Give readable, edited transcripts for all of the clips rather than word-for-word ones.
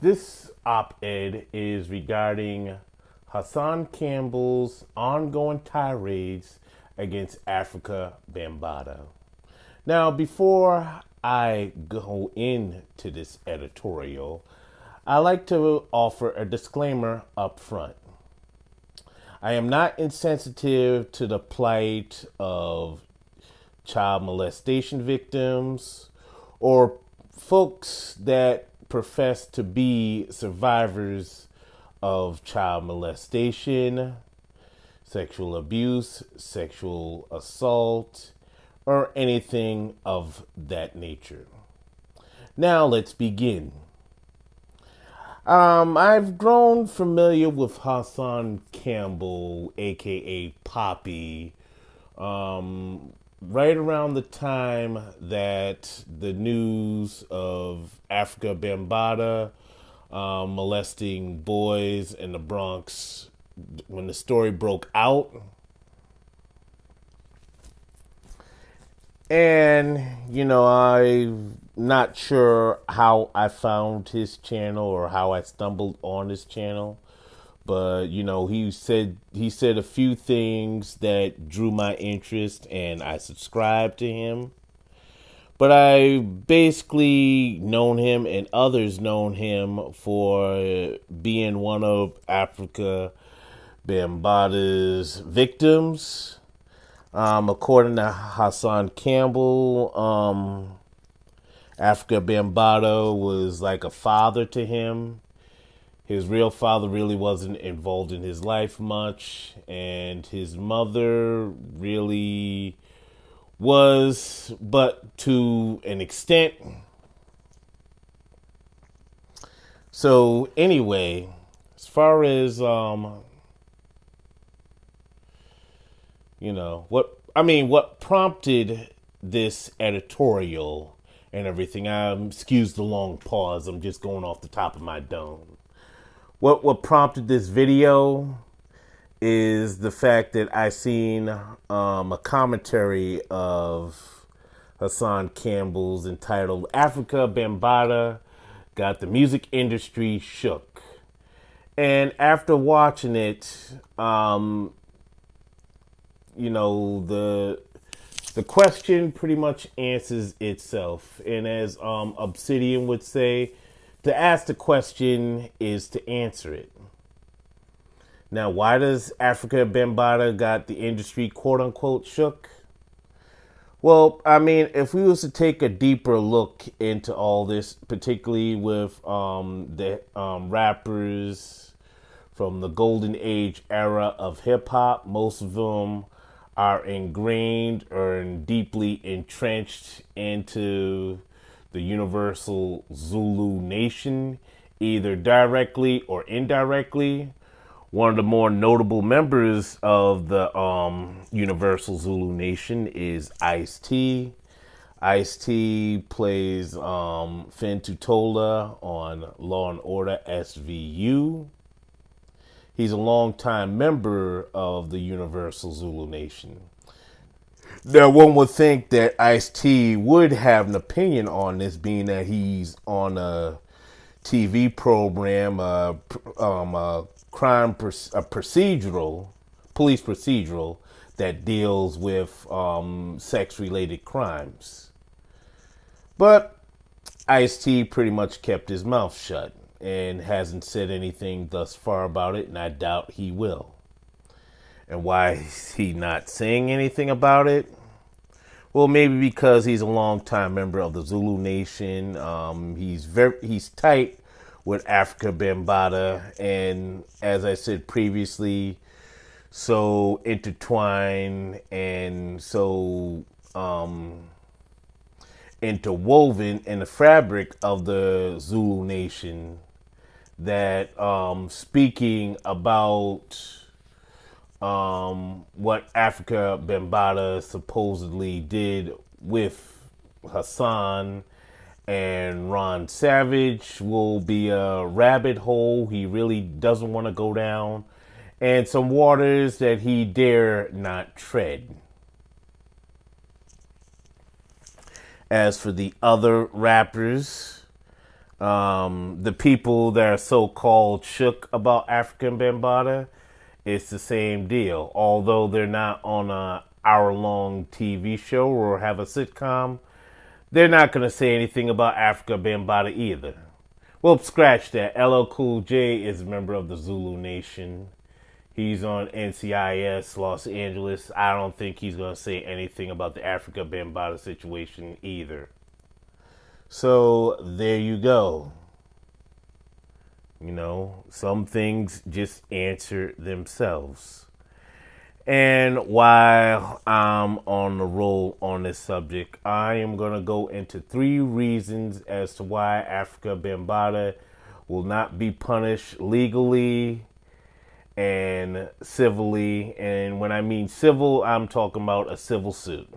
This op-ed is regarding Hassan Campbell's ongoing tirades against Afrika Bambaata. Now, before I go into this editorial, I like to offer a disclaimer up front. I am not insensitive to the plight of child molestation victims or folks that profess to be survivors of child molestation, sexual abuse, sexual assault, or anything of that nature. Now let's begin. I've grown familiar with Hassan Campbell, aka Poppy, right around the time that the news of Afrika Bambaata molesting boys in the Bronx, when the story broke out. And, I'm not sure how I found his channel or how I stumbled on his channel. But, he said a few things that drew my interest and I subscribed to him. But I basically known him and others known him for being one of Afrika Bambaata's victims. According to Hassan Campbell, Afrika Bambaata was like a father to him. His real father really wasn't involved in his life much, and his mother really was, but to an extent. So anyway, as far as what prompted this editorial and everything. Excuse the long pause. I'm just going off the top of my dome. What prompted this video is the fact that I seen a commentary of Hassan Campbell's entitled "Afrika Bambaata Got the Music Industry Shook," and after watching it, the question pretty much answers itself. And as Obsidian would say, to ask the question is to answer it. Now, why does Afrika Bambaata got the industry quote unquote shook? Well, if we was to take a deeper look into all this, particularly with the rappers from the golden age era of hip hop, most of them are ingrained or deeply entrenched into the universal Zulu nation, either directly or indirectly. One of the more notable members of the universal Zulu nation is Ice-T. Ice-T plays Fin Tutola on Law and Order SVU. He's a longtime member of the Universal Zulu Nation. Now, one would think that Ice-T would have an opinion on this, being that he's on a TV program, a police procedural that deals with sex-related crimes. But Ice-T pretty much kept his mouth shut and hasn't said anything thus far about it, and I doubt he will. And why is he not saying anything about it? Well, maybe because he's a longtime member of the Zulu Nation. He's tight with Afrika Bambaata, and as I said previously, so intertwined and so interwoven in the fabric of the Zulu Nation that speaking about what Afrika Bambaata supposedly did with Hassan and Ron Savage will be a rabbit hole he really doesn't want to go down, and some waters that he dare not tread. As for the other rappers, The people that are so-called shook about Afrika Bambaata, it's the same deal. Although they're not on a hour-long TV show or have a sitcom, they're not going to say anything about Afrika Bambaata either. Well, scratch that. LL Cool J is a member of the Zulu Nation. He's on NCIS Los Angeles. I don't think he's going to say anything about the Afrika Bambaata situation either. So there you go. You know, some things just answer themselves. And while I'm on the roll on this subject, I am going to go into 3 reasons as to why Afrika Bambaata will not be punished legally and civilly. And when I mean civil, I'm talking about a civil suit.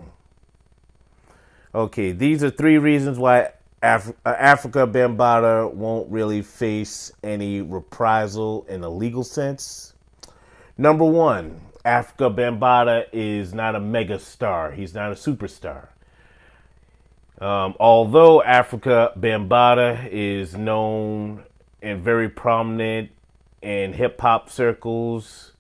Okay, these are 3 reasons why Afrika Bambaata won't really face any reprisal in a legal sense. Number 1, Afrika Bambaata is not a mega star. He's not a superstar. Although Afrika Bambaata is known and very prominent in hip-hop circles,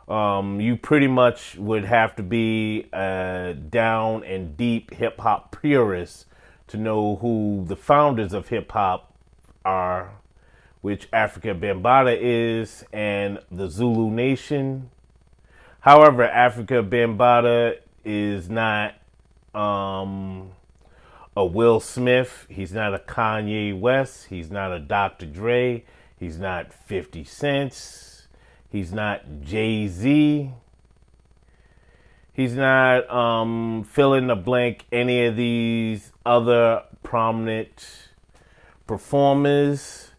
you pretty much would have to be a down and deep hip-hop purist to know who the founders of hip-hop are, which Afrika Bambaata is, and the Zulu Nation. However, Afrika Bambaata is not a Will Smith. He's not a Kanye West. He's not a Dr. Dre. He's not 50 Cent. He's not Jay-Z. He's not fill in the blank any of these other prominent performers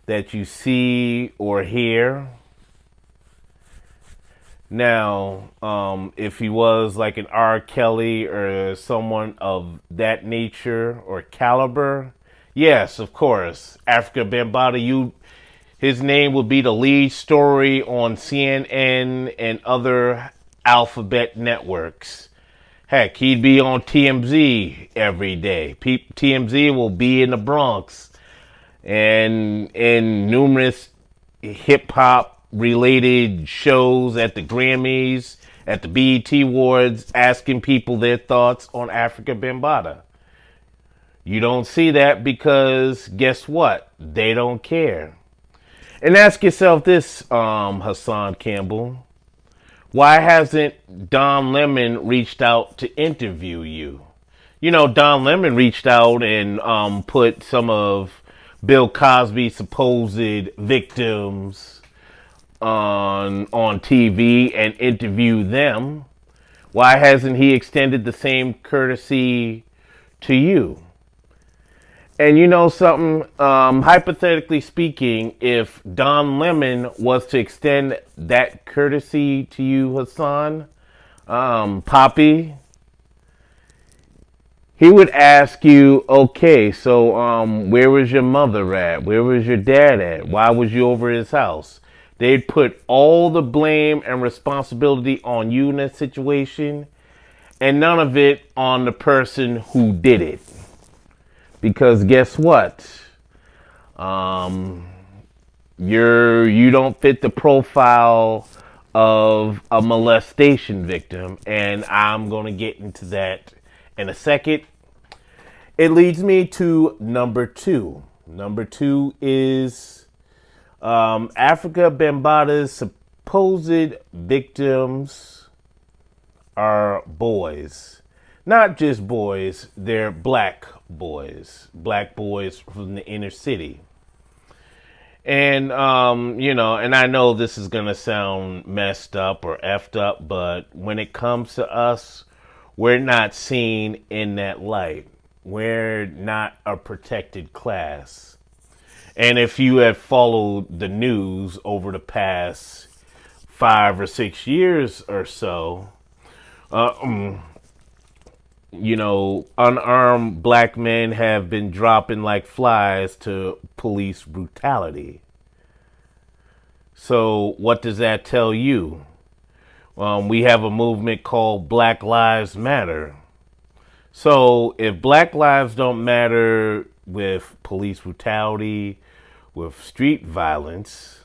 that you see or hear. Now, if he was like an R. Kelly or someone of that nature or caliber, yes, of course, Afrika Bambaata, his name would be the lead story on CNN and other alphabet networks. Heck, he'd be on TMZ every day. TMZ will be in the Bronx and in numerous hip-hop related shows at the Grammys, at the BET Awards, asking people their thoughts on Afrika Bambaata. You don't see that because guess what? They don't care. And ask yourself this, Hassan Campbell. Why hasn't Don Lemon reached out to interview you? You know, Don Lemon reached out and put some of Bill Cosby's supposed victims on TV and interviewed them. Why hasn't he extended the same courtesy to you? And you know something, hypothetically speaking, if Don Lemon was to extend that courtesy to you, Hassan, Poppy, he would ask you, okay, so where was your mother at? Where was your dad at? Why was you over his house? They'd put all the blame and responsibility on you in that situation and none of it on the person who did it. Because guess what? You don't fit the profile of a molestation victim, and I'm going to get into that in a second. It leads me to number 2. Number 2 is Afrika Bambaata's supposed victims are boys. Not just boys, they're black boys from the inner city. And, you know, and I know this is going to sound messed up or effed up, but when it comes to us, we're not seen in that light. We're not a protected class. And if you have followed the news over the past 5 or 6 years or so, you know, unarmed black men have been dropping like flies to police brutality. So what does that tell you? We have a movement called Black Lives Matter. So if Black lives don't matter with police brutality, with street violence,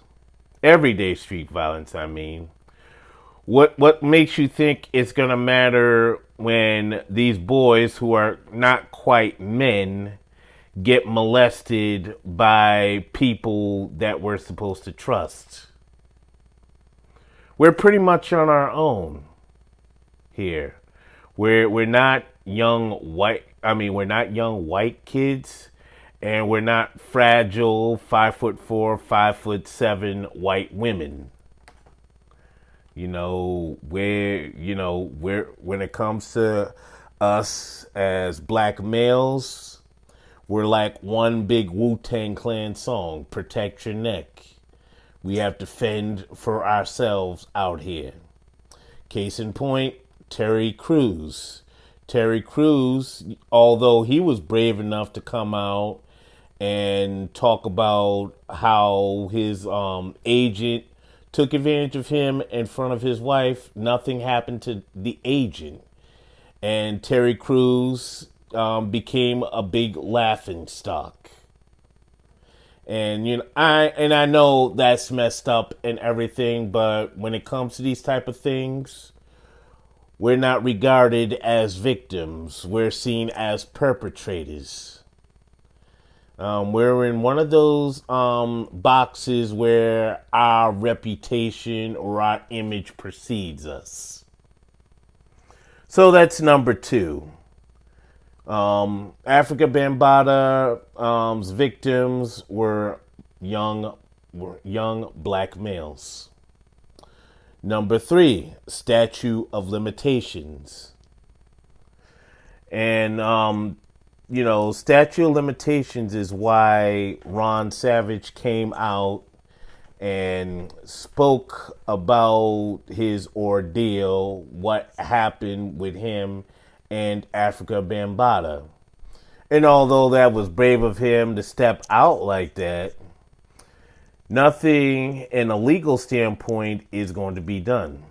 everyday street violence, I mean, what makes you think it's going to matter when these boys who are not quite men get molested by people that we're supposed to trust? We're pretty much on our own here. We're not young white. I mean, we're not young white kids, and we're not fragile 5'4", 5'7" white women. We're when it comes to us as black males, we're like one big Wu-Tang Clan song, protect your neck. We have to fend for ourselves out here. Case in point, Terry Crews. Terry Crews, although he was brave enough to come out and talk about how his agent took advantage of him in front of his wife, nothing happened to the agent. And Terry Crews became a big laughing stock. And I know that's messed up and everything, but when it comes to these type of things, we're not regarded as victims. We're seen as perpetrators. We're in one of those boxes where our reputation or our image precedes us. So that's number 2. Afrika Bambaata's victims were young black males. Number 3, statute of limitations. And statute of limitations is why Ron Savage came out and spoke about his ordeal, what happened with him and Afrika Bambaata. And although that was brave of him to step out like that, nothing in a legal standpoint is going to be done.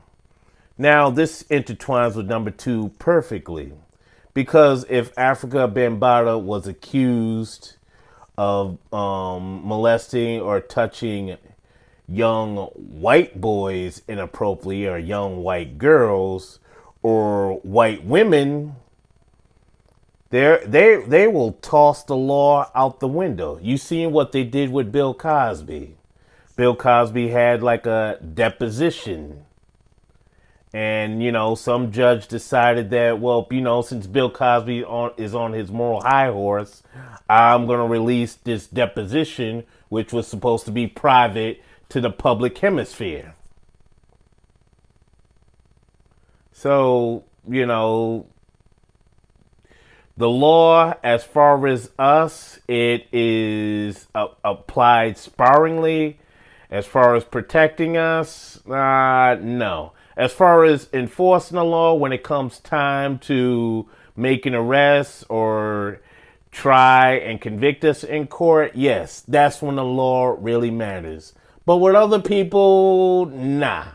Now, this intertwines with number 2 perfectly. Because if Afrika Bambaata was accused of molesting or touching young white boys inappropriately, or young white girls, or white women, they will toss the law out the window. You seen what they did with Bill Cosby. Bill Cosby had like a deposition. And, some judge decided that, well, since Bill Cosby is on his moral high horse, I'm going to release this deposition, which was supposed to be private, to the public hemisphere. So, the law, as far as us, it is applied sparingly. As far as protecting us, no. As far as enforcing the law, when it comes time to make an arrest or try and convict us in court, yes, that's when the law really matters. But with other people, nah.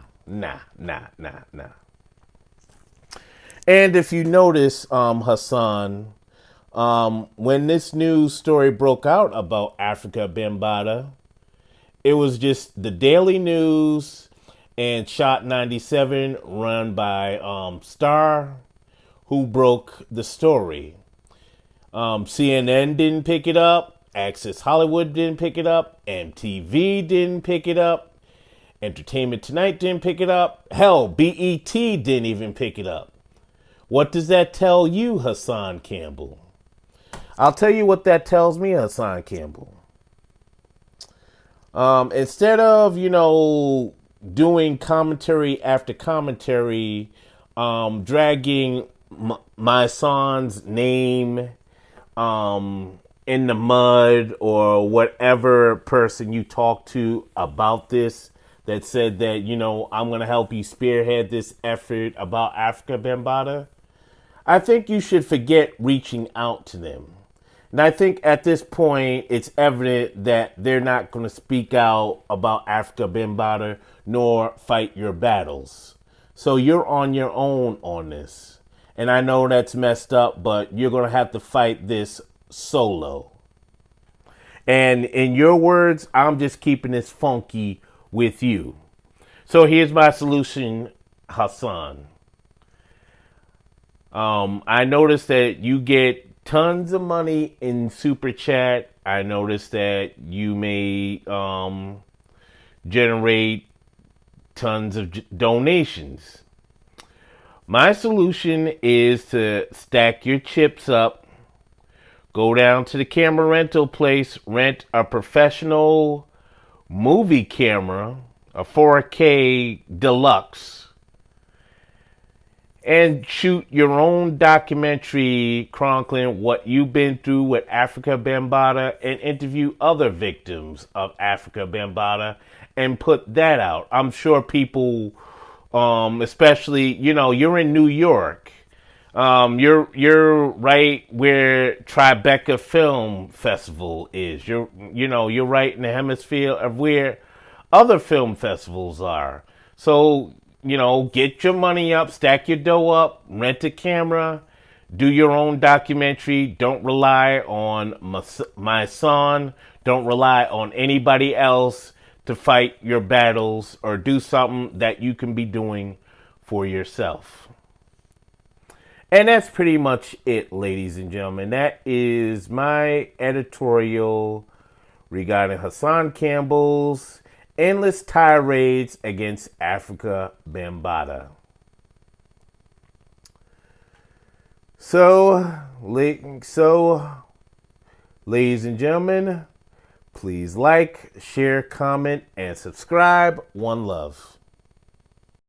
And if you notice, Hassan, when this news story broke out about Afrika Bambaata, it was just the Daily News and Shot 97, run by Star, who broke the story. CNN didn't pick it up. Access Hollywood didn't pick it up. MTV didn't pick it up. Entertainment Tonight didn't pick it up. Hell, BET didn't even pick it up. What does that tell you, Hassan Campbell? I'll tell you what that tells me, Hassan Campbell. Instead of, doing commentary after commentary, dragging my son's name in the mud, or whatever person you talk to about this that said that, I'm going to help you spearhead this effort about Afrika Bambaata, I think you should forget reaching out to them. And I think at this point, it's evident that they're not going to speak out about Afrika Bambaata nor fight your battles. So you're on your own on this. And I know that's messed up, but you're going to have to fight this solo. And in your words, I'm just keeping this funky with you. So here's my solution, Hassan. I noticed that you get tons of money in Super Chat. I noticed that you may generate tons of donations. My solution is to stack your chips up, go down to the camera rental place, rent a professional movie camera, a 4K deluxe, and shoot your own documentary chronicling what you've been through with Afrika Bambaata and interview other victims of Afrika Bambaata and put that out. I'm sure people, especially, you're in New York. You're right where Tribeca Film Festival is. You're right in the hemisphere of where other film festivals are. So, get your money up, stack your dough up, rent a camera, do your own documentary. Don't rely on my son. Don't rely on anybody else to fight your battles, or do something that you can be doing for yourself. And that's pretty much it, ladies and gentlemen. That is my editorial regarding Hassan Campbell's endless tirades against Afrika Bambaata. So, ladies and gentlemen, please like, share, comment, and subscribe. One love.